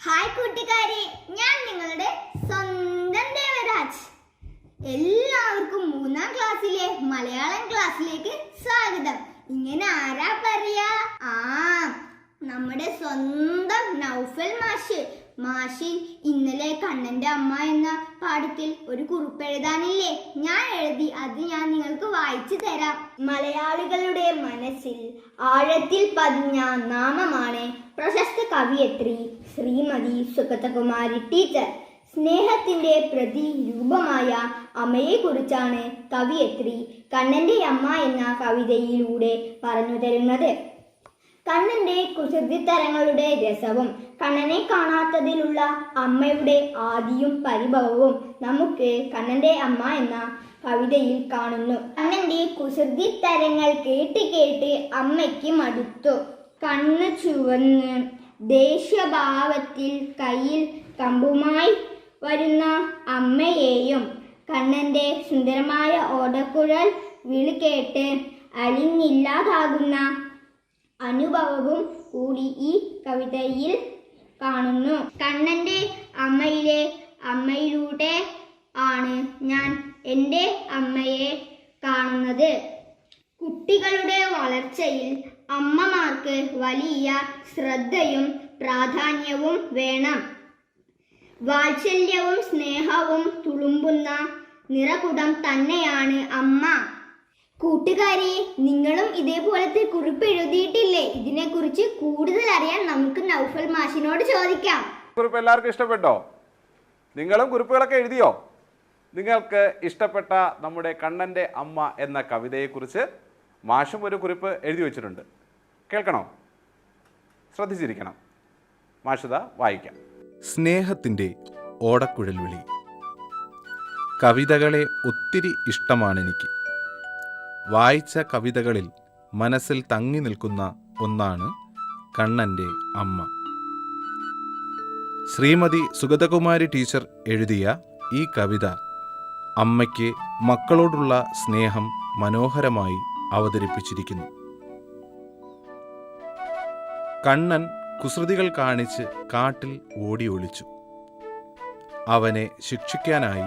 Hi കൂട്ടുകാരെ, ഞാൻ നിങ്ങളുടെ സ്വന്തം ദേവരാജ്. എല്ലാവർക്കും 3ാം ക്ലാസ്സിലെ മലയാളം ക്ലാസ്സിലേക്ക് സ്വാഗതം. ഇങ്ങനെ ആരാ പറയാ? നമ്മുടെ സ്വന്തം നൗഫൽ മാഷ് ഇന്നലെ കണ്ണന്റെ അമ്മ എന്ന പാഠത്തിൽ ഒരു കുറിപ്പ് എഴുതാനില്ലേ? ഞാൻ എഴുതി, അത് ഞാൻ നിങ്ങൾക്ക് വായിച്ചു തരാം. മലയാളികളുടെ മനസ്സിൽ ആഴത്തിൽ പതിഞ്ഞ നാമമാണ് പ്രശസ്ത കവിയത്രി ശ്രീമതി സുഗതകുമാരി ടീച്ചർ. സ്നേഹത്തിന്റെ പ്രതിരൂപമായ അമ്മയെ കുറിച്ചാണ് കവിയത്രി കണ്ണന്റെ അമ്മ എന്ന കവിതയിലൂടെ പറഞ്ഞു തരുന്നത്. കണ്ണന്റെ കുസൃതിത്തരങ്ങളുടെ രസവും കണ്ണനെ കാണാത്തതിലുള്ള അമ്മയുടെ ആദിയും പരിഭവവും നമുക്ക് കണ്ണന്റെ അമ്മ എന്ന കവിതയിൽ കാണുന്നു. കണ്ണന്റെ കുസൃതിത്തരങ്ങൾ കേട്ട് അമ്മയ്ക്ക് മടുത്തു. കണ്ണ് ചുവന്ന് ദേഷ്യഭാവത്തിൽ കയ്യിൽ കമ്പുമായി വരുന്ന അമ്മയെയും കണ്ണന്റെ സുന്ദരമായ ഓടക്കുഴൽ വിളി കേട്ട് അലിഞ്ഞില്ലാതാകുന്ന അനുഭവവും കൂടി ഈ കവിതയിൽ കാണുന്നു. കണ്ണന്റെ അമ്മയിലൂടെ ആണ് ഞാൻ എൻ്റെ അമ്മയെ കാണുന്നത്. കുട്ടികളുടെ വളർച്ചയിൽ അമ്മമാർക്ക് വലിയ ശ്രദ്ധയും പ്രാധാന്യവും വേണം. വാത്സല്യവും സ്നേഹവും തുളുമ്പുന്ന നിറകുടം തന്നെയാണ് അമ്മ. കൂട്ടുകാരെ, നിങ്ങളും ഇതേപോലത്തെ കുറിപ്പ് എഴുതിയിട്ടില്ലേ? ഇതിനെക്കുറിച്ച് കൂടുതൽ അറിയാൻ നമുക്ക് നൗഫൽ മാഷിനോട് ചോദിക്കാം. കുറിപ്പ് എല്ലാവർക്കും ഇഷ്ടപ്പെട്ടോ? നിങ്ങളും കുറിപ്പുകളൊക്കെ എഴുതിയോ? നിങ്ങൾക്ക് ഇഷ്ടപ്പെട്ട നമ്മുടെ കണ്ണന്റെ അമ്മ എന്ന കവിതയെക്കുറിച്ച് മാഷും ഒരു കുറിപ്പ് എഴുതി വച്ചിട്ടുണ്ട്. കേൾക്കണോ? ശ്രദ്ധിച്ചിരിക്കണം. മാഷുദ വായിക്കാം. സ്നേഹത്തിൻ്റെ ഓടക്കുഴൽ വിളി. കവിതകളെ ഒത്തിരി ഇഷ്ടമാണെനിക്ക്. വായിച്ച കവിതകളിൽ മനസ്സിൽ തങ്ങി നിൽക്കുന്ന ഒന്നാണ് കണ്ണൻ്റെ അമ്മ. ശ്രീമതി സുഗതകുമാരി ടീച്ചർ എഴുതിയ ഈ കവിത അമ്മയ്ക്ക് മക്കളോടുള്ള സ്നേഹം മനോഹരമായി അവതരിപ്പിച്ചിരിക്കുന്നു. കണ്ണൻ കുസൃതികൾ കാണിച്ച് കാട്ടിൽ ഓടി ഒളിച്ചു. അവനെ ശിക്ഷിക്കാനായി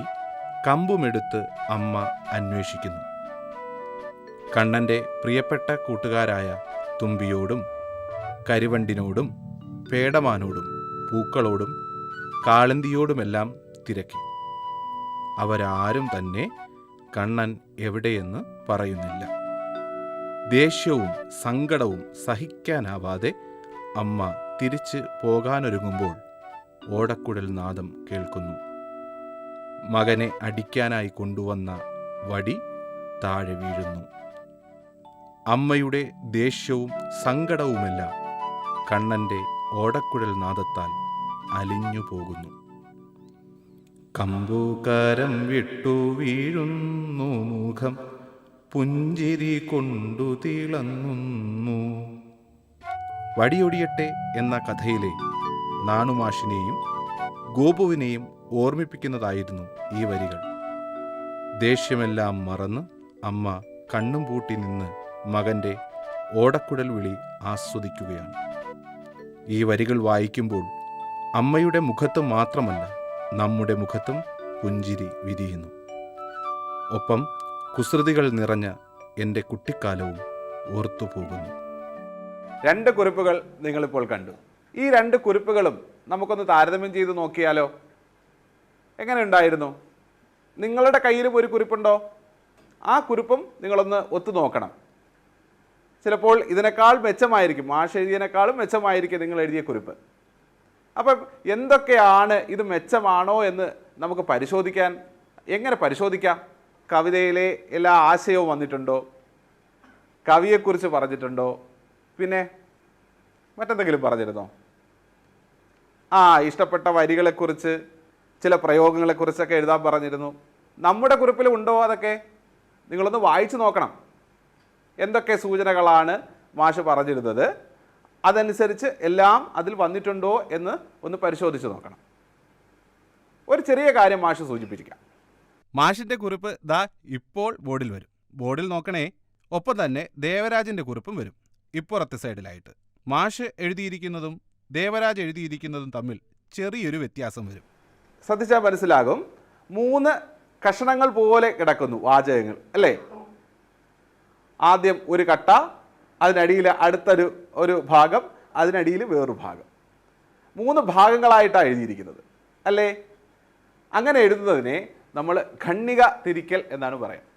കമ്പുമെടുത്ത് അമ്മ അന്വേഷിക്കുന്നു. കണ്ണൻ്റെ പ്രിയപ്പെട്ട കൂട്ടുകാരായ തുമ്പിയോടും കരിവണ്ടിനോടും പേടമാനോടും പൂക്കളോടും കാളന്തിയോടുമെല്ലാം തിരക്കി. അവരാരും തന്നെ കണ്ണൻ എവിടെയെന്ന് പറയുന്നില്ല. ദേഷ്യവും സങ്കടവും സഹിക്കാനാവാതെ അമ്മ തിരിച്ച് പോകാനൊരുങ്ങുമ്പോൾ ഓടക്കുഴൽ നാദം കേൾക്കുന്നു. മകനെ അടിക്കാനായി കൊണ്ടുവന്ന വടി താഴെ വീഴുന്നു. അമ്മയുടെ ദേഷ്യവും സങ്കടവുമെല്ലാം കണ്ണൻ്റെ ഓടക്കുഴൽ നാദത്താൽ അലിഞ്ഞു പോകുന്നു. കമ്പൂകരം വിട്ടു വീഴുന്നു മുഖം പുഞ്ചിരി കൊണ്ടു തിളങ്ങുന്നു. വടിയൊടിയട്ടെ എന്ന കഥയിലെ നാണുമാഷിനെയും ഗോപുവിനെയും ഓർമ്മിപ്പിക്കുന്നതായിരുന്നു ഈ വരികൾ. ദേഷ്യമെല്ലാം മറന്ന് അമ്മ കണ്ണും പൂട്ടി നിന്ന് മകൻ്റെ ഓടക്കുഴൽ വിളി ആസ്വദിക്കുകയാണ്. ഈ വരികൾ വായിക്കുമ്പോൾ അമ്മയുടെ മുഖത്ത് മാത്രമല്ല നമ്മുടെ മുഖത്തും പുഞ്ചിരി വിരിയുന്നു. ഒപ്പം കുസൃതികൾ നിറഞ്ഞ എൻ്റെ കുട്ടിക്കാലവും ഓർത്തുപോകുന്നു. 2 കുറിപ്പുകൾ നിങ്ങളിപ്പോൾ കണ്ടു. ഈ 2 കുറിപ്പുകളും നമുക്കൊന്ന് താരതമ്യം ചെയ്ത് നോക്കിയാലോ? എങ്ങനെ ഉണ്ടായിരുന്നു? നിങ്ങളുടെ കയ്യിലും ഒരു കുറിപ്പുണ്ടോ? ആ കുറിപ്പും നിങ്ങളൊന്ന് ഒത്തു നോക്കണം. ചിലപ്പോൾ ഇതിനേക്കാൾ മെച്ചമായിരിക്കും, മാഷ് എഴുതിയതിനേക്കാളും മെച്ചമായിരിക്കും നിങ്ങൾ എഴുതിയ കുറിപ്പ്. അപ്പം എന്തൊക്കെയാണ്, ഇത് മെച്ചമാണോ എന്ന് നമുക്ക് പരിശോധിക്കാൻ എങ്ങനെ പരിശോധിക്കാം? കവിതയിലെ എല്ലാ ആശയവും വന്നിട്ടുണ്ടോ? കവിയെക്കുറിച്ച് പറഞ്ഞിട്ടുണ്ടോ? പിന്നെ മറ്റെന്തെങ്കിലും പറഞ്ഞിരുന്നോ? ഇഷ്ടപ്പെട്ട വരികളെക്കുറിച്ച്, ചില പ്രയോഗങ്ങളെക്കുറിച്ചൊക്കെ എഴുതാൻ പറഞ്ഞിരുന്നു. നമ്മുടെ കുറിപ്പിൽ ഉണ്ടോ? അതൊക്കെ നിങ്ങളൊന്ന് വായിച്ചു നോക്കണം. എന്തൊക്കെ സൂചനകളാണ് മാഷ് പറഞ്ഞിരുന്നത്, അതനുസരിച്ച് എല്ലാം അതിൽ വന്നിട്ടുണ്ടോ എന്ന് ഒന്ന് പരിശോധിച്ച് നോക്കണം. ഒരു ചെറിയ കാര്യം മാഷ് സൂചിപ്പിക്കാം. മാഷിൻ്റെ കുറിപ്പ് ദാ ഇപ്പോൾ ബോർഡിൽ വരും. ബോർഡിൽ നോക്കണേ. ഒപ്പം തന്നെ ദേവരാജിൻ്റെ കുറിപ്പും വരും ഇപ്പുറത്തെ സൈഡിലായിട്ട്. മാഷ് എഴുതിയിരിക്കുന്നതും ദേവരാജ് എഴുതിയിരിക്കുന്നതും തമ്മിൽ ചെറിയൊരു വ്യത്യാസം വരും. ശ്രദ്ധിച്ചാൽ മനസ്സിലാകും, 3 കഷണങ്ങൾ പോലെ കിടക്കുന്നു വാചകങ്ങൾ അല്ലേ. ആദ്യം ഒരു കട്ട, അതിനടിയിൽ ഒരു ഭാഗം, അതിനടിയിൽ വേറൊരു ഭാഗം, 3 ഭാഗങ്ങളായിട്ടാണ് എഴുതിയിരിക്കുന്നത് അല്ലേ. അങ്ങനെ എഴുതുന്നതിനെ നമ്മൾ ഖണ്ഡിക തിരിക്കൽ എന്നാണ് പറയുന്നത്.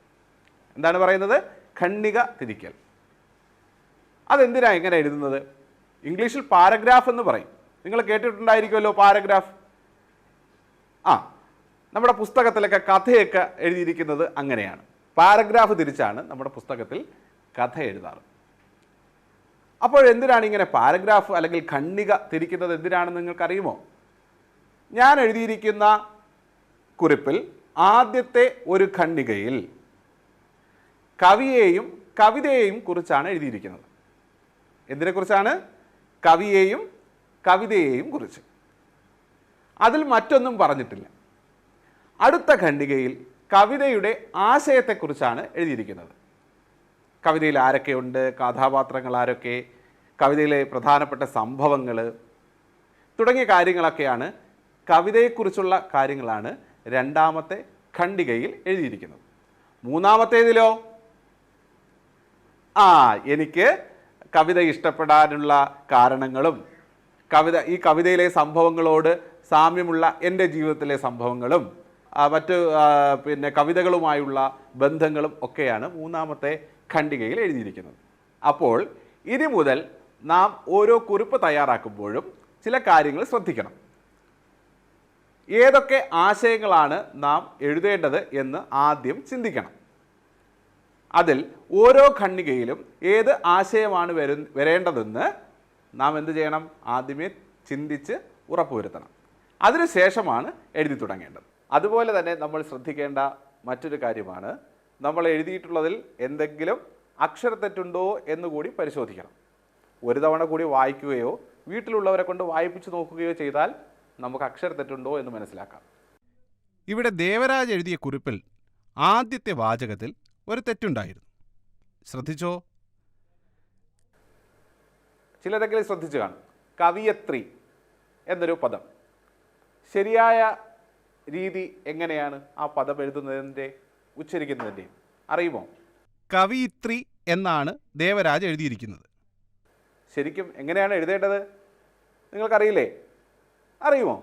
എന്താണ് പറയുന്നത്? ഖണ്ഡിക തിരിക്കൽ. അതെന്തിനാണ് ഇങ്ങനെ എഴുതുന്നത്? ഇംഗ്ലീഷിൽ പാരഗ്രാഫ് എന്ന് പറയും. നിങ്ങൾ കേട്ടിട്ടുണ്ടായിരിക്കുമല്ലോ പാരഗ്രാഫ്. നമ്മുടെ പുസ്തകത്തിലൊക്കെ കഥയൊക്കെ എഴുതിയിരിക്കുന്നത് അങ്ങനെയാണ്. പാരഗ്രാഫ് തിരിച്ചാണ് നമ്മുടെ പുസ്തകത്തിൽ കഥ എഴുതാറ്. അപ്പോൾ എന്തിനാണ് ഇങ്ങനെ പാരഗ്രാഫ് അല്ലെങ്കിൽ ഖണ്ഡിക തിരിക്കുന്നത്? എന്തിനാണെന്ന് നിങ്ങൾക്കറിയുമോ? ഞാൻ എഴുതിയിരിക്കുന്ന കുറിപ്പിൽ ആദ്യത്തെ ഒരു ഖണ്ഡികയിൽ കവിയെയും കവിതയെയും കുറിച്ചാണ് എഴുതിയിരിക്കുന്നത്. എന്തിനെക്കുറിച്ചാണ്? കവിയെയും കവിതയെയും കുറിച്ച്. അതിൽ മറ്റൊന്നും പറഞ്ഞിട്ടില്ല. അടുത്ത ഖണ്ഡികയിൽ കവിതയുടെ ആശയത്തെക്കുറിച്ചാണ് എഴുതിയിരിക്കുന്നത്. കവിതയിൽ ആരൊക്കെയുണ്ട്, കഥാപാത്രങ്ങൾ ആരൊക്കെ, കവിതയിലെ പ്രധാനപ്പെട്ട സംഭവങ്ങൾ തുടങ്ങിയ കാര്യങ്ങളൊക്കെയാണ്, കവിതയെക്കുറിച്ചുള്ള കാര്യങ്ങളാണ് രണ്ടാമത്തെ ഖണ്ഡികയിൽ എഴുതിയിരിക്കുന്നത്. മൂന്നാമത്തേതിലോ എനിക്ക് കവിത ഇഷ്ടപ്പെടാനുള്ള കാരണങ്ങളും ഈ കവിതയിലെ സംഭവങ്ങളോട് സാമ്യമുള്ള എൻ്റെ ജീവിതത്തിലെ സംഭവങ്ങളും മറ്റ് കവിതകളുമായുള്ള ബന്ധങ്ങളും ഒക്കെയാണ് മൂന്നാമത്തെ ഖണ്ഡികയിൽ എഴുതിയിരിക്കുന്നത്. അപ്പോൾ ഇനി മുതൽ നാം ഓരോ കുറിപ്പ് തയ്യാറാക്കുമ്പോഴും ചില കാര്യങ്ങൾ ശ്രദ്ധിക്കണം. ഏതൊക്കെ ആശയങ്ങളാണ് നാം എഴുതേണ്ടത് എന്ന് ആദ്യം ചിന്തിക്കണം. അതിൽ ഓരോ ഖണ്ഡികയിലും ഏത് ആശയമാണ് വരേണ്ടതെന്ന് നാം എന്ത് ചെയ്യണം? ആദ്യമേ ചിന്തിച്ച് ഉറപ്പുവരുത്തണം. അതിനുശേഷമാണ് എഴുതി തുടങ്ങേണ്ടത്. അതുപോലെ തന്നെ നമ്മൾ ശ്രദ്ധിക്കേണ്ട മറ്റൊരു കാര്യമാണ്, നമ്മൾ എഴുതിയിട്ടുള്ളതിൽ എന്തെങ്കിലും അക്ഷരത്തെറ്റുണ്ടോ എന്നുകൂടി പരിശോധിക്കണം. ഒരു തവണ കൂടി വായിക്കുകയോ വീട്ടിലുള്ളവരെ കൊണ്ട് വായിപ്പിച്ച് നോക്കുകയോ ചെയ്താൽ നമുക്ക് അക്ഷരത്തെറ്റുണ്ടോ എന്ന് മനസ്സിലാക്കാം. ഇവിടെ ദേവരാജ് എഴുതിയ കുറിപ്പിൽ ആദ്യത്തെ വാചകത്തിൽ ഒരു തെറ്റുണ്ടായിരുന്നു. ശ്രദ്ധിച്ചോ? ചിലരെങ്കിലും ശ്രദ്ധിച്ചു കാണും. കവിയത്രി എന്നൊരു പദം. ശരിയായ രീതി എങ്ങനെയാണ് ആ പദം എഴുതുന്നതിൻ്റെ ഉച്ചരിക്കുന്നതിൻ്റെ അറിയുമോ? കവിയിത്രി എന്നാണ് ദേവരാജ് എഴുതിയിരിക്കുന്നത്. ശരിക്കും എങ്ങനെയാണ് എഴുതേണ്ടത് നിങ്ങൾക്കറിയില്ലേ? അറിയുമോ?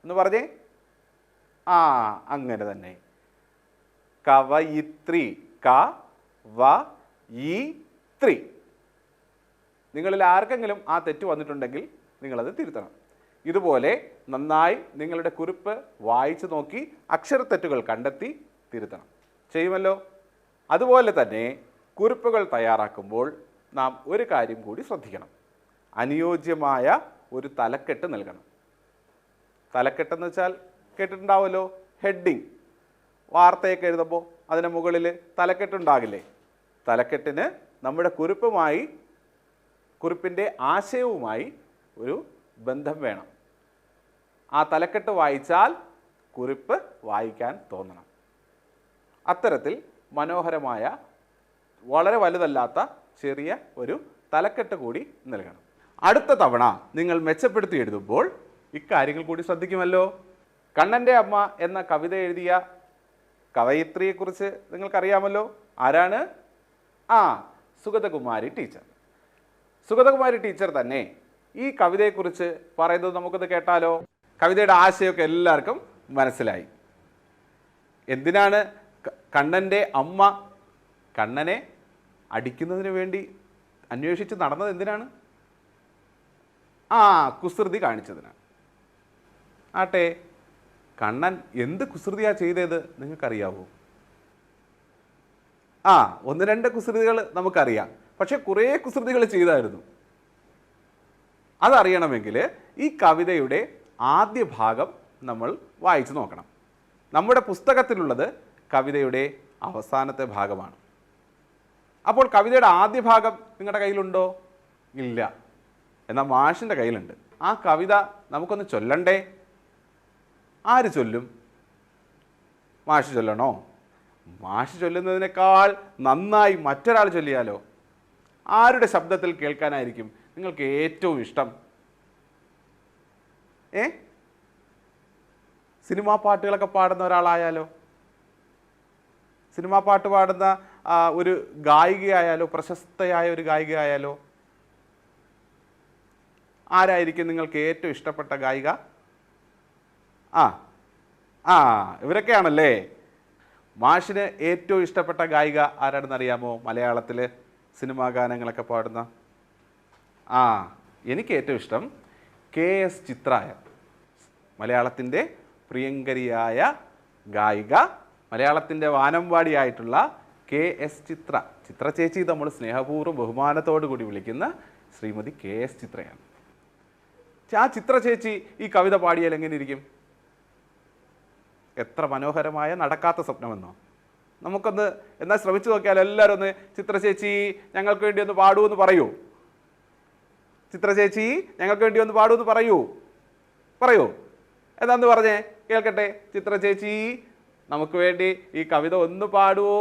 എന്ന് പറഞ്ഞേ. അങ്ങനെ തന്നെ. കവയിത്രി, ക-വ-യി-ത്രി. നിങ്ങളിൽ ആർക്കെങ്കിലും ആ തെറ്റ് വന്നിട്ടുണ്ടെങ്കിൽ നിങ്ങളത് തിരുത്തണം. ഇതുപോലെ നന്നായി നിങ്ങളുടെ കുറിപ്പ് വായിച്ചു നോക്കി അക്ഷരത്തെറ്റുകൾ കണ്ടെത്തി തിരുത്തണം. ചെയ്യുമല്ലോ? അതുപോലെ തന്നെ കുറിപ്പുകൾ തയ്യാറാക്കുമ്പോൾ നാം ഒരു കാര്യം കൂടി ശ്രദ്ധിക്കണം. അനുയോജ്യമായ ഒരു തലക്കെട്ട് നൽകണം. തലക്കെട്ടെന്ന് വെച്ചാൽ കേട്ടിട്ടുണ്ടാവുമല്ലോ, ഹെഡിങ്. വാർത്തയൊക്കെ എഴുതുമ്പോൾ അതിന് മുകളിൽ തലക്കെട്ടുണ്ടാകില്ലേ? തലക്കെട്ടിന് നമ്മുടെ കുറിപ്പിൻ്റെ ആശയവുമായി ഒരു ബന്ധം വേണം. ആ തലക്കെട്ട് വായിച്ചാൽ കുറിപ്പ് വായിക്കാൻ തോന്നണം. അത്തരത്തിൽ മനോഹരമായ, വളരെ വലുതല്ലാത്ത ചെറിയ ഒരു തലക്കെട്ട് കൂടി നൽകണം. അടുത്ത തവണ നിങ്ങൾ മെച്ചപ്പെടുത്തി എഴുതുമ്പോൾ ഇക്കാര്യങ്ങൾ കൂടി ശ്രദ്ധിക്കുമല്ലോ. കണ്ണൻ്റെ അമ്മ എന്ന കവിത എഴുതിയ കവയിത്രിയെക്കുറിച്ച് നിങ്ങൾക്കറിയാമല്ലോ. ആരാണ്? സുഗതകുമാരി ടീച്ചർ. സുഗതകുമാരി ടീച്ചർ തന്നെ ഈ കവിതയെക്കുറിച്ച് പറയുന്നത് നമുക്കൊന്ന് കേട്ടാലോ. കവിതയുടെ ആശയമൊക്കെ എല്ലാവർക്കും മനസ്സിലായി. എന്തിനാണ് കണ്ണൻ്റെ അമ്മ കണ്ണനെ അടിക്കുന്നതിന് വേണ്ടി അന്വേഷിച്ച് നടന്നത്? എന്തിനാണ്? കുസൃതി കാണിച്ചതിനാണ്. ആട്ടെ, കണ്ണൻ എന്ത് കുസൃതിയാണ് ചെയ്തത് നിങ്ങൾക്കറിയാവോ? 1-2 കുസൃതികൾ നമുക്കറിയാം. പക്ഷെ കുറേ കുസൃതികൾ ചെയ്തായിരുന്നു. അതറിയണമെങ്കിൽ ഈ കവിതയുടെ ആദ്യ ഭാഗം നമ്മൾ വായിച്ചു നോക്കണം. നമ്മുടെ പുസ്തകത്തിലുള്ളത് കവിതയുടെ അവസാനത്തെ ഭാഗമാണ്. അപ്പോൾ കവിതയുടെ ആദ്യ ഭാഗം നിങ്ങളുടെ കയ്യിലുണ്ടോ? ഇല്ല. എന്നാൽ മാഷിൻ്റെ കയ്യിലുണ്ട്. ആ കവിത നമുക്കൊന്ന് ചൊല്ലണ്ടേ? ആര് ചൊല്ലും? മാഷ് ചൊല്ലണോ? മാഷ് ചൊല്ലുന്നതിനേക്കാൾ നന്നായി മറ്റൊരാൾ ചൊല്ലിയാലോ? ആരുടെ ശബ്ദത്തിൽ കേൾക്കാനായിരിക്കും നിങ്ങൾക്ക് ഏറ്റവും ഇഷ്ടം? സിനിമാ പാട്ടുകളൊക്കെ പാടുന്ന ഒരാളായാലോ, സിനിമാ പാട്ട് പാടുന്ന ഒരു ഗായികയായാലോ, പ്രശസ്തയായ ഒരു ഗായികയായാലോ? ആരായിരിക്കും നിങ്ങൾക്ക് ഏറ്റവും ഇഷ്ടപ്പെട്ട ഗായിക? ആ ആ ഇവരൊക്കെയാണല്ലേ. മാഷിന് ഏറ്റവും ഇഷ്ടപ്പെട്ട ഗായിക ആരാണെന്ന് അറിയാമോ? മലയാളത്തിൽ സിനിമാ ഗാനങ്ങളൊക്കെ പാടുന്ന എനിക്ക് ഏറ്റവും ഇഷ്ടം KS ചിത്രയാണ്. മലയാളത്തിൻ്റെ പ്രിയങ്കരിയായ ഗായിക, മലയാളത്തിൻ്റെ വാനമ്പാടിയായിട്ടുള്ള KS ചിത്ര ചേച്ചി നമ്മൾ സ്നേഹപൂർവ്വം ബഹുമാനത്തോടു കൂടി വിളിക്കുന്ന ശ്രീമതി KS ചിത്രയാണ്. ആ ചിത്ര ചേച്ചി ഈ കവിത പാടിയാൽ എങ്ങനെ ഇരിക്കും? എത്ര മനോഹരമായ നടക്കാത്ത സ്വപ്നമെന്നോ. നമുക്കൊന്ന് എന്നാൽ ശ്രമിച്ചു നോക്കിയാൽ എല്ലാവരും ഒന്ന് ചിത്ര ചേച്ചി ഞങ്ങൾക്ക് വേണ്ടി ഒന്ന് പാടുമെന്ന് പറയൂ. ചിത്ര ചേച്ചി ഞങ്ങൾക്ക് വേണ്ടി ഒന്ന് പാടുമെന്ന് പറയൂ. എന്താന്ന് പറഞ്ഞേ കേൾക്കട്ടെ. ചിത്ര ചേച്ചി നമുക്ക് വേണ്ടി ഈ കവിത ഒന്ന് പാടുവോ?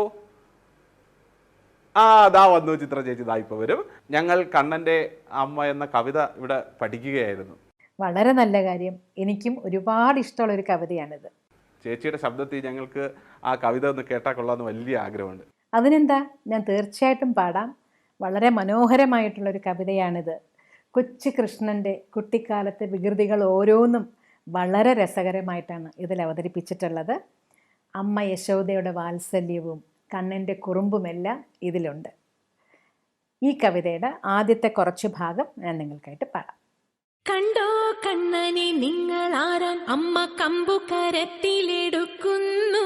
ദാ വന്നു ചിത്ര ചേച്ചി, ദാ ഇപ്പോൾ വരും. ഞങ്ങൾ കണ്ണൻ്റെ അമ്മ എന്ന കവിത ഇവിടെ പഠിക്കുകയായിരുന്നു. വളരെ നല്ല കാര്യം. എനിക്കും ഒരുപാട് ഇഷ്ടമുള്ള ഒരു കവിതയാണിത്. ചേച്ചിയുടെ ശബ്ദത്തിൽ ഞങ്ങൾക്ക് ആ കവിത ഒന്ന് കേട്ടാൽ കൊള്ളാമെന്ന് വലിയ ആഗ്രഹമുണ്ട്. അതിനെന്താ, ഞാൻ തീർച്ചയായിട്ടും പാടാം. വളരെ മനോഹരമായിട്ടുള്ളൊരു കവിതയാണിത്. കൊച്ചു കൃഷ്ണൻ്റെ കുട്ടിക്കാലത്തെ വികൃതികൾ ഓരോന്നും വളരെ രസകരമായിട്ടാണ് ഇതിൽ അവതരിപ്പിച്ചിട്ടുള്ളത്. അമ്മ യശോദയുടെ വാത്സല്യവും കണ്ണൻ്റെ കുറുമ്പുമെല്ലാം ഇതിലുണ്ട്. ഈ കവിതയുടെ ആദ്യത്തെ കുറച്ച് ഭാഗം ഞാൻ നിങ്ങൾക്കായിട്ട് പാടാം. കണ്ടോ കണ്ണനെ നിങ്ങൾ ആരാൻ അമ്മ കമ്പു കരത്തിലെടുക്കുന്നു.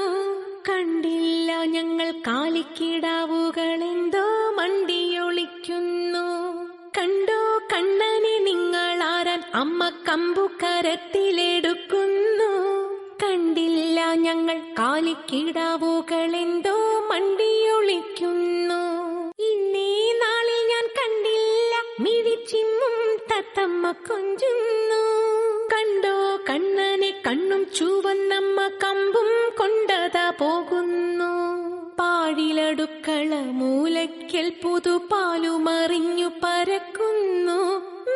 കണ്ടില്ല ഞങ്ങൾ കാലിക്കിടാവുകൾ എന്തോ മണ്ടിയൊളിക്കുന്നു. കണ്ടോ കണ്ണനെ നിങ്ങൾ ആരാൻ അമ്മ കമ്പു കരത്തിലെടുക്കുന്നു. കണ്ടില്ല ഞങ്ങൾ കാലിക്കിടാവുകൾ എന്തോ മണ്ടിയൊളിക്കുന്നു. ഇന്നേ നാളിൽ ഞാൻ കണ്ടില്ല മിഴിച്ചിമ്മും തത്തമ്മ കൊഞ്ചുന്നു. കണ്ടോ കണ്ണനെ കണ്ണും ചുവന്നമ്മ കമ്പും കൊണ്ടതാ പോകുന്നു. പാഴിലടുക്കള മൂലയ്ക്കൽ പുതുപാലുമറിഞ്ഞു പരക്കുന്നു.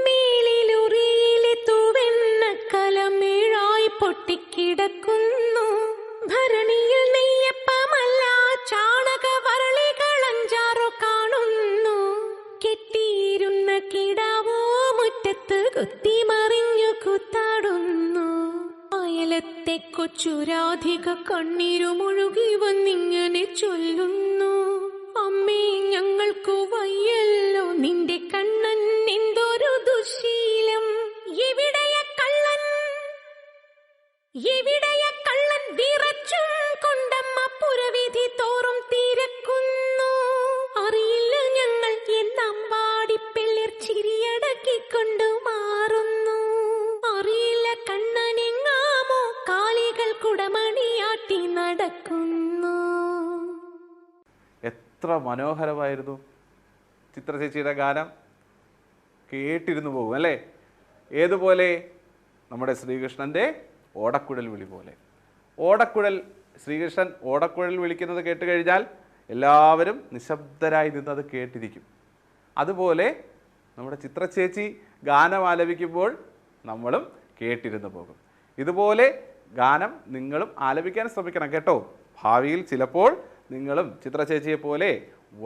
മേലിലുറിയിലെ തൂവെണ്ണക്കലമേഴായി പൊട്ടിക്കിടക്കുന്നു. ഭരണിയിൽ നെയ്യപ്പമല്ല ചാണകവരളികൾ 5-6 കാണുന്നു. കെട്ടിയിരുന്ന കിടാവോ മുറ്റത്ത് കുത്തിമറിഞ്ഞു കൂത്താടുന്നു. അയലത്തെ കൊച്ചുരാധിക കണ്ണീരു മുഴുകി വന്നിങ്ങനെ ചൊല്ലുന്നു. അമ്മേ ഞങ്ങൾക്കു വയ്യല്ലോ നിന്റെ കണ്ണൻ എന്തൊരു ദുശീലം. എവിടെയ കള്ളൻ വിറച്ചും കൊണ്ടമ്മ പുരവിധി തോറും തിരക്കുന്നു. അറിയില്ല ഞങ്ങൾ എന്നമ്പാടി പിള്ളേർ ചിരിയടക്കിക്കൊണ്ടു മാറുന്നു. അറിയില്ല കണ്ണനെങ്ങാമോ കാലികൾ കുടമണിയാട്ടി നടക്കുന്നു. എത്ര മനോഹരമായിരുന്നു ചിത്ര ചേച്ചിയുടെ ഗാനം. കേട്ടിരുന്നു പോകും അല്ലേ? ഏതുപോലെ? നമ്മുടെ ശ്രീകൃഷ്ണൻ്റെ ഓടക്കുഴൽ വിളി പോലെ. ശ്രീകൃഷ്ണൻ ഓടക്കുഴൽ വിളിക്കുന്നത് കേട്ട് കഴിഞ്ഞാൽ എല്ലാവരും നിശബ്ദരായി നിന്നത് കേട്ടിരിക്കും. അതുപോലെ നമ്മുടെ ചിത്ര ചേച്ചി ഗാനം ആലപിക്കുമ്പോൾ നമ്മളും കേട്ടിരുന്നു പോകും. ഇതുപോലെ ഗാനം നിങ്ങളും ആലപിക്കാൻ ശ്രമിക്കണം കേട്ടോ. ഭാവിയിൽ ചിലപ്പോൾ നിങ്ങളും ചിത്ര ചേച്ചിയെ പോലെ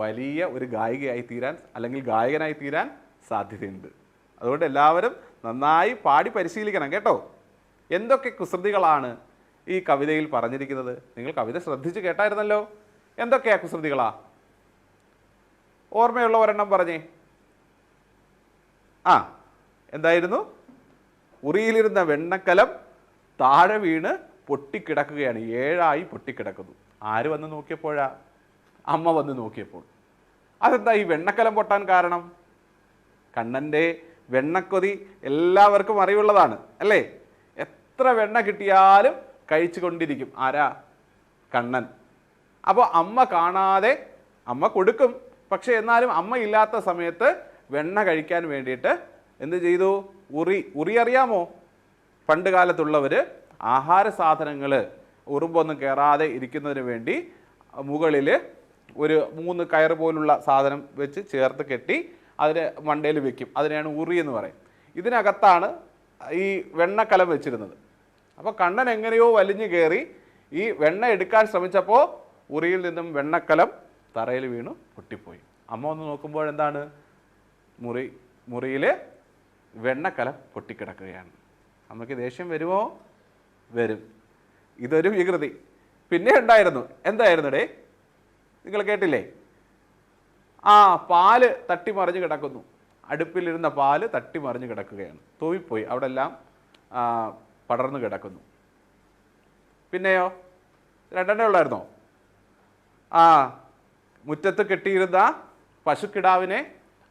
വലിയ ഒരു ഗായികയായി തീരാൻ അല്ലെങ്കിൽ ഗായകനായി തീരാൻ സാധ്യതയുണ്ട്. അതുകൊണ്ട് എല്ലാവരും നന്നായി പാടി പരിശീലിക്കണം കേട്ടോ. എന്തൊക്കെ കുസൃതികളാണ് ഈ കവിതയിൽ പറഞ്ഞിരിക്കുന്നത്? നിങ്ങൾ കവിത ശ്രദ്ധിച്ച് കേട്ടായിരുന്നല്ലോ. എന്തൊക്കെയാ കുസൃതികളാ? ഓർമ്മയുള്ള ഒരെണ്ണം പറഞ്ഞേ. എന്തായിരുന്നു? ഉറിയിലിരുന്ന വെണ്ണക്കലം താഴെ വീണ് പൊട്ടിക്കിടക്കുകയാണ്. 7 പൊട്ടിക്കിടക്കുന്നു. ആര് വന്ന് നോക്കിയപ്പോഴാ? അമ്മ വന്ന് നോക്കിയപ്പോൾ. അതെന്താ ഈ വെണ്ണക്കലം പൊട്ടാൻ കാരണം? കണ്ണൻ്റെ വെണ്ണക്കൊതി എല്ലാവർക്കും അറിവുള്ളതാണ് അല്ലേ? എത്ര വെണ്ണ കിട്ടിയാലും കഴിച്ചു കൊണ്ടിരിക്കും. ആരാ? കണ്ണൻ. അപ്പോൾ അമ്മ കാണാതെ അമ്മ കൊടുക്കും. പക്ഷെ എന്നാലും അമ്മ ഇല്ലാത്ത സമയത്ത് വെണ്ണ കഴിക്കാൻ വേണ്ടിയിട്ട് എന്ത് ചെയ്തു? ഉറി അറിയാമോ? പണ്ട് കാലത്തുള്ളവർ ആഹാര സാധനങ്ങൾ ഉറുമ്പൊന്നും കയറാതെ ഇരിക്കുന്നതിന് വേണ്ടി മുകളിൽ ഒരു 3 കയറ് പോലുള്ള സാധനം വെച്ച് ചേർത്ത് കെട്ടി അതിന് മണ്ടയിൽ വെക്കും. അതിനെയാണ് ഉറി എന്ന് പറയും. ഇതിനകത്താണ് ഈ വെണ്ണക്കലം വെച്ചിരുന്നത്. അപ്പോൾ കണ്ണൻ എങ്ങനെയോ വലിഞ്ഞു കയറി ഈ വെണ്ണ എടുക്കാൻ ശ്രമിച്ചപ്പോൾ ഉറിയിൽ നിന്നും വെണ്ണക്കലം തറയിൽ വീണു പൊട്ടിപ്പോയി. അമ്മ ഒന്ന് നോക്കുമ്പോഴെന്താണ്, മുറിയിൽ വെണ്ണക്കലം പൊട്ടിക്കിടക്കുകയാണ്. അമ്മയ്ക്ക് ദേഷ്യം വരുമോ? വരും. ഇതൊരു വികൃതി. പിന്നെ ഉണ്ടായിരുന്നു, എന്തായിരുന്നു ഡേ, നിങ്ങൾ കേട്ടില്ലേ? പാല് തട്ടിമറിഞ്ഞ് കിടക്കുന്നു. അടുപ്പിലിരുന്ന പാല് തട്ടിമറിഞ്ഞ് കിടക്കുകയാണ്. തൂവിപ്പോയി, അവിടെ എല്ലാം പടർന്നു കിടക്കുന്നു. പിന്നെയോ, രണ്ടെണ്ണേ ഉള്ളായിരുന്നോ? മുറ്റത്ത് കെട്ടിയിരുന്ന പശുക്കിടാവിനെ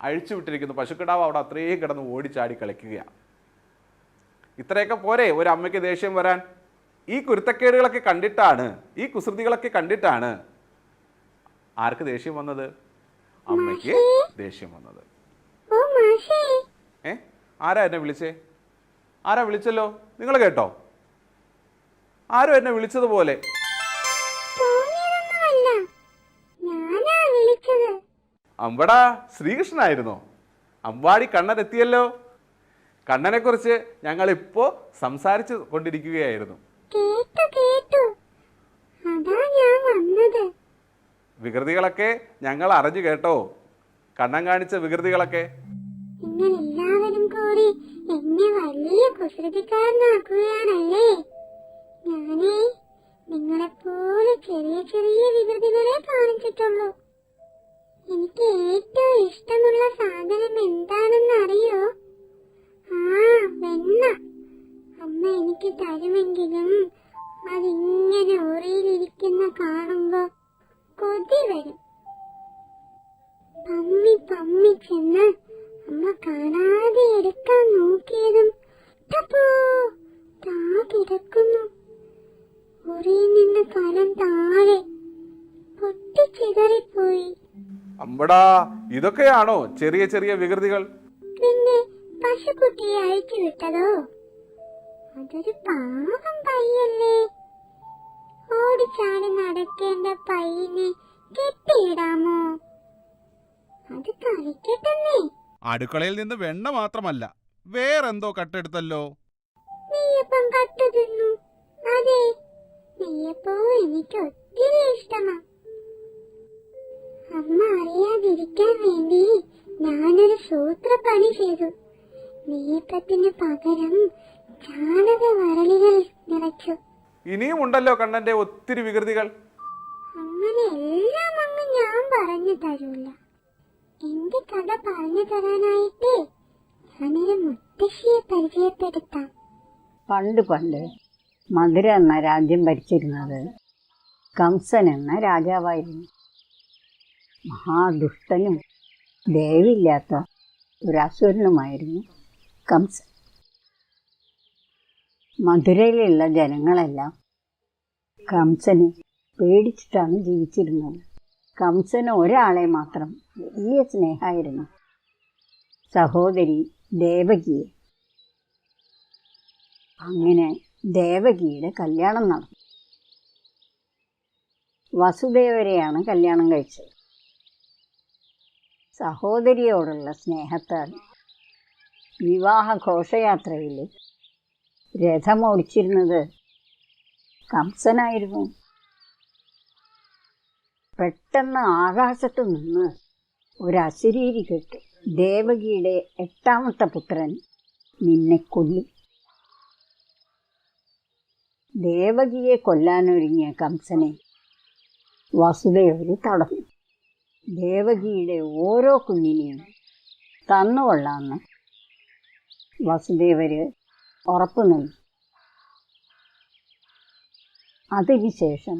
അഴിച്ചു വിട്ടിരിക്കുന്നു. പശുക്കിടാവ് അവിടെ അത്രയും കിടന്ന് ഓടിച്ചാടി കളിക്കുകയാണ്. ഇത്രയൊക്കെ പോരെ ഒരു അമ്മയ്ക്ക് ദേഷ്യം വരാൻ? ഈ കുരുത്തക്കേടുകളൊക്കെ കണ്ടിട്ടാണ്, ഈ കുസൃതികളൊക്കെ കണ്ടിട്ടാണ് ആർക്ക് ദേഷ്യം വന്നത്? അമ്മയ്ക്ക് ദേഷ്യം വന്നത്. ആരാ എന്നെ വിളിച്ചേ? ആരാ വിളിച്ചല്ലോ? നിങ്ങൾ കേട്ടോ? ആരോ എന്നെ വിളിച്ചതുപോലെ. അമ്പടാ, ശ്രീകൃഷ്ണനായിരുന്നോ? അമ്പാടി കണ്ണൻ എത്തിയല്ലോ. കണ്ണനെ കുറിച്ച് ഞങ്ങൾ ഇപ്പോ സംസാരിച്ചു കൊണ്ടിരിക്കുകയായിരുന്നു. വികൃതികളൊക്കെ ഞങ്ങൾ അറിഞ്ഞു കേട്ടോ, കണ്ണൻ കാണിച്ച വികൃതികളൊക്കെ. എല്ലാവരും കൂടി എന്നെ വലിയ കുസൃതിക്കാരനാക്കുകയാണല്ലേ. ഞാനേ നിങ്ങളെപ്പോലെ ചെറിയ ചെറിയ വികൃതികളെ കാണിച്ചിട്ടുള്ളൂ. എനിക്ക് ഏറ്റവും ഇഷ്ടമുള്ള സാധനം എന്താണെന്ന് അറിയോ? വെണ്ണ. അമ്മ എനിക്ക് തരുമെങ്കിലും അതിങ്ങനെ ഉറിയിലിരിക്കുന്ന കാണുമ്പോ കൊതി വരും. പമ്മി പമ്മി ചെന്ന് അമ്മ കാണാതെ എടുക്കാൻ നോക്കിയതും തപ്പോ താ കിടക്കുന്നു. ഉറിയിൽ നിന്ന് കലം താഴെ പൊട്ടിച്ചിതറിപ്പോയി. അമ്പടാ, ഇതൊക്കെയാണോ ചെറിയ ചെറിയ വികൃതികൾ? പിന്നെ പശുക്കുട്ടിയെ അയച്ചു വിട്ടതോ? അതൊരു പാവം പയ്യല്ലേ. ഓടിച്ചാടി നടക്കേണ്ട പയ്യനെ കെട്ടിയിടാമോ? അത് കളിക്കട്ടെന്നേ. അടുക്കളയിൽ നിന്ന് വെണ്ണ മാത്രമല്ല, വേറെന്തോ കട്ടെടുത്തല്ലോ. നെയ്യപ്പം കട്ട് തിന്നു. അതെ, നെയ്യപ്പം എനിക്ക് ഒത്തിരി ഇഷ്ടമാ. അമ്മ അറിയാതിരിക്കാൻ വേണ്ടി ഞാനൊരു സൂത്രപ്പണി ചെയ്തു. നെയ്യപ്പത്തിന് പകരം ചാണക വരളികൾ നിറച്ചു. ഇനിയും ഉണ്ടല്ലോ കണ്ണന്റെ ഒത്തിരി വികൃതികൾ. അങ്ങനെ എല്ലാം അങ്ങ് ഞാൻ പറഞ്ഞു തരൂല. എന്റെ കഥ പറഞ്ഞു തരാനായിട്ട് ഞാനൊരു മുത്തശ്ശിയെ പരിചയപ്പെടുത്താം. പണ്ട് മധുര എന്ന രാജ്യം ഭരിച്ചിരുന്നത് കംസൻ എന്ന രാജാവായിരുന്നു. മഹാദുഷ്ടനും ദയവില്ലാത്ത ഒരു അസുരനുമായിരുന്നു കംസൻ. മധുരയിലുള്ള ജനങ്ങളെല്ലാം കംസനെ പേടിച്ചിട്ടാണ് ജീവിച്ചിരുന്നത്. കംസന് ഒരാളെ മാത്രം വലിയ സ്നേഹമായിരുന്നു, സഹോദരി ദേവകിയെ. അങ്ങനെ ദേവകിയുടെ കല്യാണം നടന്നു. വസുദേവരെയാണ് കല്യാണം കഴിച്ചത്. സഹോദരിയോടുള്ള സ്നേഹത്താൽ വിവാഹ ഘോഷയാത്രയിൽ രഥമോടിച്ചിരുന്നത് കംസനായിരുന്നു. പെട്ടെന്ന് ആകാശത്തു നിന്ന് ഒരു അശരീരി കേട്ടു, ദേവകിയുടെ 8ാമത്തെ പുത്രൻ നിന്നെ കൊല്ലും. ദേവകിയെ കൊല്ലാനൊരുങ്ങിയ കംസനെ വസുദേവർ തടഞ്ഞു. ദേവകിയുടെ ഓരോ കുഞ്ഞിനെയും തന്നുകൊള്ളാമെന്ന് വസുദേവര് ഉറപ്പു നൽകി. അതിനുശേഷം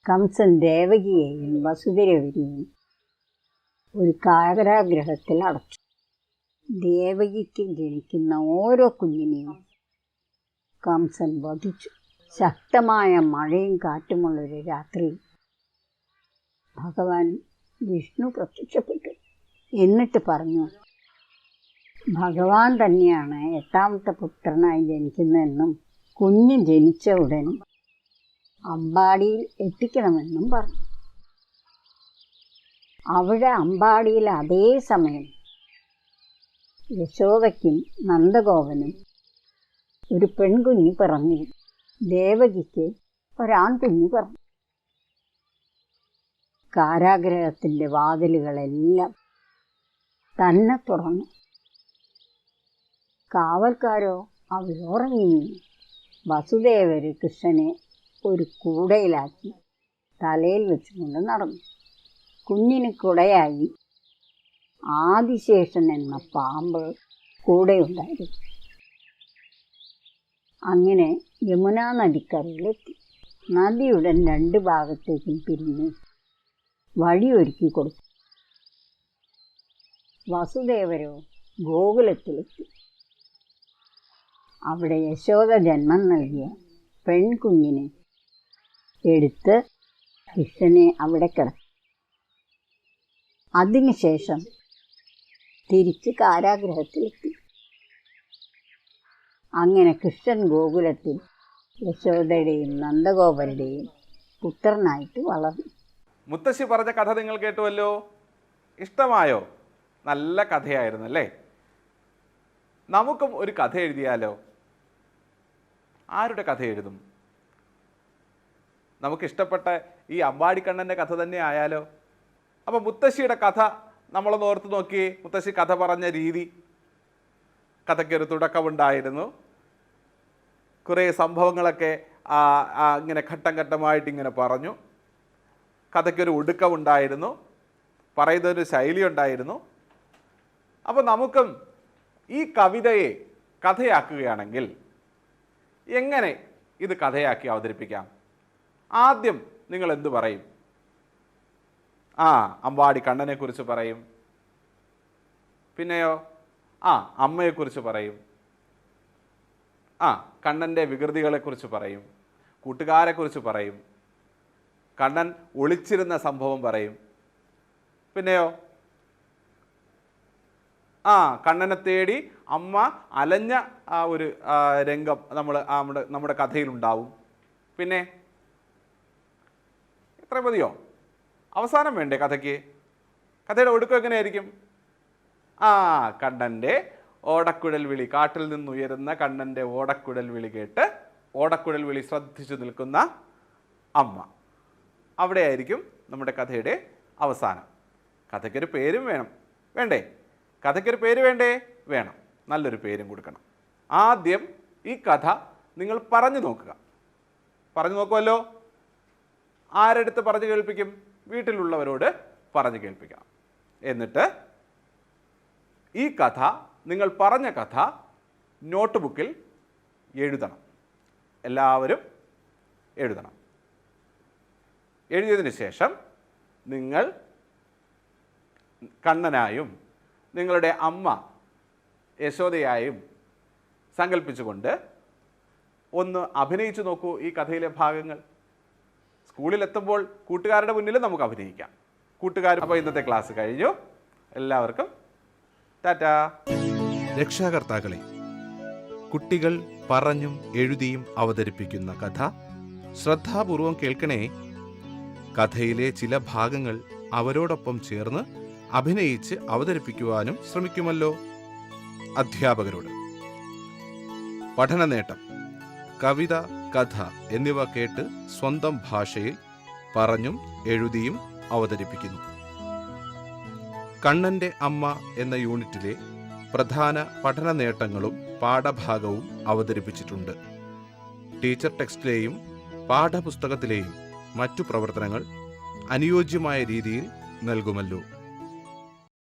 കംസൻ ദേവകിയെയും വസുദേവരെയും ഒരു കാരാഗ്രഹത്തിൽ അടച്ചു. ദേവകിക്ക് ജനിക്കുന്ന ഓരോ കുഞ്ഞിനെയും കംസൻ വധിച്ചു. ശക്തമായ മഴയും കാറ്റുമുള്ളൊരു രാത്രി ഭഗവാൻ വിഷ്ണു പ്രത്യക്ഷപ്പെട്ടു. എന്നിട്ട് പറഞ്ഞു, ഭഗവാൻ തന്നെയാണ് 8ാമത്തെ പുത്രനായി ജനിക്കുന്നതെന്നും കുഞ്ഞ് ജനിച്ച ഉടൻ അമ്പാടിയിൽ എത്തിക്കണമെന്നും പറഞ്ഞു. അവിടെ അമ്പാടിയിൽ അതേ സമയം യശോദയ്ക്കും നന്ദഗോപനും ഒരു പെൺകുഞ്ഞ് പിറന്നിരുന്നു. ദേവകിക്ക് ഒരാൺകുഞ്ഞ് പിറന്നു. കാരാഗ്രഹത്തിൻ്റെ വാതിലുകളെല്ലാം തന്നെ തുറന്നു. കാവൽക്കാരോ അവരുറങ്ങി വീണു. വസുദേവര് കൃഷ്ണനെ ഒരു കൂടയിലാക്കി തലയിൽ വെച്ചുകൊണ്ട് നടന്നു. കുഞ്ഞിന് കുടയായി ആദിശേഷൻ എന്ന പാമ്പ് കൂടെയുണ്ടായിരുന്നു. അങ്ങനെ യമുനാ നദിക്കരയിലെത്തി. നദിയുടെ 2 ഭാഗത്തേക്കും പിരിഞ്ഞ് വഴിയൊരുക്കി കൊടുത്തു. വസുദേവരോ ഗോകുലത്തിലെത്തി. അവിടെ യശോദ ജന്മം നൽകിയ പെൺകുഞ്ഞിനെ എടുത്ത് കൃഷ്ണനെ അവിടെ കിടത്തി. അതിനുശേഷം തിരിച്ച് കാരാഗ്രഹത്തിലെത്തി. അങ്ങനെ കൃഷ്ണൻ ഗോകുലത്തിൽ യശോദയുടെയും നന്ദഗോപരുടെയും പുത്രനായിട്ട് വളർന്നു. മുത്തശ്ശി പറഞ്ഞ കഥ നിങ്ങൾ കേട്ടുവല്ലോ. ഇഷ്ടമായോ? നല്ല കഥയായിരുന്നു അല്ലേ? നമുക്കും ഒരു കഥ എഴുതിയാലോ? ആരുടെ കഥ എഴുതും? നമുക്കിഷ്ടപ്പെട്ട ഈ അമ്പാടിക്കണ്ണൻ്റെ കഥ തന്നെ ആയാലോ? അപ്പോൾ മുത്തശ്ശിയുടെ കഥ നമ്മളൊന്ന് ഓർത്ത് നോക്കിയേ. മുത്തശ്ശി കഥ പറഞ്ഞ രീതി. കഥയ്ക്കൊരു തുടക്കമുണ്ടായിരുന്നു. കുറേ സംഭവങ്ങളൊക്കെ ഇങ്ങനെ ഘട്ടം ഘട്ടമായിട്ട് ഇങ്ങനെ പറഞ്ഞു. കഥയ്ക്കൊരു ഒടുക്കമുണ്ടായിരുന്നു. പറയുന്നൊരു ശൈലി ഉണ്ടായിരുന്നു. അപ്പോൾ നമുക്കും ഈ കവിതയെ കഥയാക്കുകയാണെങ്കിൽ എങ്ങനെ ഇത് കഥയാക്കി അവതരിപ്പിക്കാം? ആദ്യം നിങ്ങൾ എന്തു പറയും? അമ്പാടി കണ്ണനെക്കുറിച്ച് പറയും. പിന്നെയോ അമ്മയെക്കുറിച്ച് പറയും. കണ്ണൻ്റെ വികൃതികളെക്കുറിച്ച് പറയും. കൂട്ടുകാരെക്കുറിച്ച് പറയും. കണ്ണൻ ഒളിച്ചിരുന്ന സംഭവം പറയും. പിന്നെയോ കണ്ണനെ തേടി അമ്മ അലഞ്ഞ ആ ഒരു രംഗം നമ്മുടെ കഥയിലുണ്ടാവും. പിന്നെ എത്ര മതിയോ? അവസാനം വേണ്ടേ കഥയ്ക്ക്? കഥയുടെ ഒടുക്കം എങ്ങനെയായിരിക്കും? കണ്ണൻ്റെ ഓടക്കുഴൽ വിളി, കാട്ടിൽ നിന്നുയരുന്ന കണ്ണൻ്റെ ഓടക്കുഴൽ വിളി കേട്ട് ഓടക്കുഴൽ വിളി ശ്രദ്ധിച്ചു നിൽക്കുന്ന അമ്മ. അവിടെയായിരിക്കും നമ്മുടെ കഥയുടെ അവസാനം. കഥയ്ക്കൊരു പേരും വേണം, വേണ്ടേ? കഥയ്ക്കൊരു പേര് വേണ്ടേ? വേണം. നല്ലൊരു പേരും കൊടുക്കണം. ആദ്യം ഈ കഥ നിങ്ങൾ പറഞ്ഞു നോക്കുക. പറഞ്ഞു നോക്കുമല്ലോ. ആരെടുത്ത് പറഞ്ഞു കേൾപ്പിക്കും? വീട്ടിലുള്ളവരോട് പറഞ്ഞു കേൾപ്പിക്കണം. എന്നിട്ട് ഈ കഥ, നിങ്ങൾ പറഞ്ഞ കഥ നോട്ട് ബുക്കിൽ എഴുതണം. എല്ലാവരും എഴുതണം. എഴുതിയതിന് ശേഷം നിങ്ങൾ കണ്ണനായും നിങ്ങളുടെ അമ്മ യശോദയായും സങ്കല്പിച്ചുകൊണ്ട് ഒന്ന് അഭിനയിച്ചു നോക്കൂ ഈ കഥയിലെ ഭാഗങ്ങൾ. സ്കൂളിലെത്തുമ്പോൾ കൂട്ടുകാരുടെ മുന്നിൽ നമുക്ക് അഭിനയിക്കാം. കൂട്ടുകാർ. അപ്പോൾ ഇന്നത്തെ ക്ലാസ് കഴിഞ്ഞു. എല്ലാവർക്കും ടാറ്റാ. രക്ഷാകർത്താക്കളെ, കുട്ടികൾ പറഞ്ഞും എഴുതിയും അവതരിപ്പിക്കുന്ന കഥ ശ്രദ്ധാപൂർവം കേൾക്കണേ. കഥയിലെ ചില ഭാഗങ്ങൾ അവരോടൊപ്പം ചേർന്ന് അഭിനയിച്ച് അവതരിപ്പിക്കുവാനും ശ്രമിക്കുമല്ലോ. അധ്യാപകരോട് പഠന നേട്ടം, കവിത, കഥ എന്നിവ കേട്ട് സ്വന്തം ഭാഷയിൽ പറഞ്ഞും എഴുതിയും അവതരിപ്പിക്കുന്നു. കണ്ണൻ്റെ അമ്മ എന്ന യൂണിറ്റിലെ പ്രധാന പഠന നേട്ടങ്ങളും പാഠഭാഗവും അവതരിപ്പിച്ചിട്ടുണ്ട്. ടീച്ചർ ടെക്സ്റ്റിലെയും പാഠപുസ്തകത്തിലെയും മറ്റു പ്രവർത്തനങ്ങൾ അനുയോജ്യമായ രീതിയിൽ നൽകുമല്ലോ.